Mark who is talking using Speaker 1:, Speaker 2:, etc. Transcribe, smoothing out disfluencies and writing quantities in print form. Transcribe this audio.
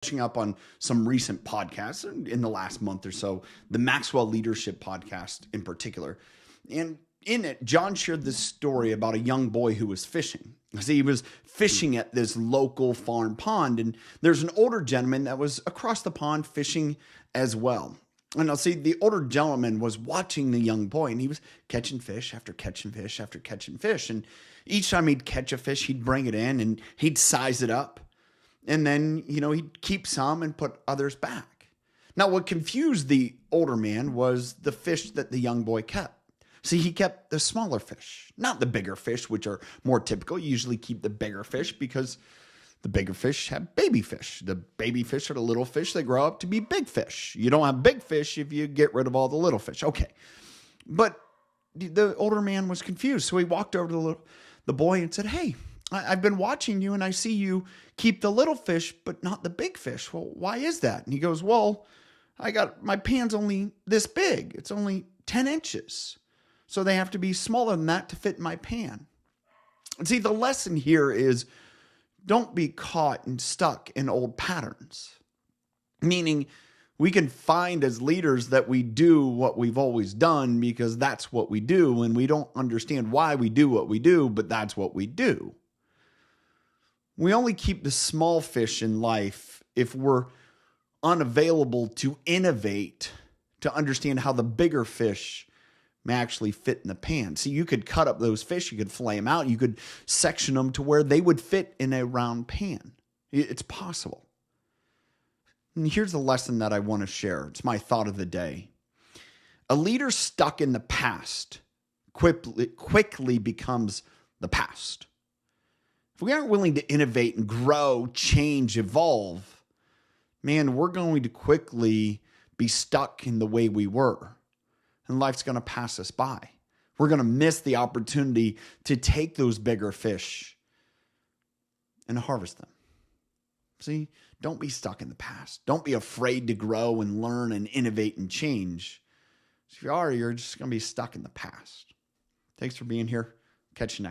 Speaker 1: catching up on some recent podcasts in the last month or so, the Maxwell Leadership Podcast in particular. And in it, John shared this story about a young boy who was fishing. See, he was fishing at this local farm pond, and there's an older gentleman that was across the pond fishing as well. And I'll see the older gentleman was watching the young boy, and he was catching fish after catching fish after catching fish. And each time he'd catch a fish, he'd bring it in and he'd size it up. And then, he'd keep some and put others back. Now, what confused the older man was the fish that the young boy kept. See, he kept the smaller fish, not the bigger fish, which are more typical. You usually keep the bigger fish because the bigger fish have baby fish. The baby fish are the little fish that grow up to be big fish. You don't have big fish if you get rid of all the little fish. Okay. But the older man was confused. So he walked over to the boy and said, "Hey, I've been watching you and I see you keep the little fish, but not the big fish. Well, why is that?" And he goes, "Well, my pan's only this big. It's only 10 inches. So they have to be smaller than that to fit in my pan." And see, the lesson here is don't be caught and stuck in old patterns. Meaning we can find as leaders that we do what we've always done because that's what we do, and we don't understand why we do what we do, but that's what we do. We only keep the small fish in life if we're unavailable to innovate, to understand how the bigger fish may actually fit in the pan. See, you could cut up those fish, you could flay them out, you could section them to where they would fit in a round pan. It's possible. And here's the lesson that I want to share. It's my thought of the day. A leader stuck in the past quickly becomes the past. If we aren't willing to innovate and grow, change, evolve, man, we're going to quickly be stuck in the way we were. And life's going to pass us by. We're going to miss the opportunity to take those bigger fish and harvest them. See, don't be stuck in the past. Don't be afraid to grow and learn and innovate and change. If you are, you're just going to be stuck in the past. Thanks for being here. Catch you next.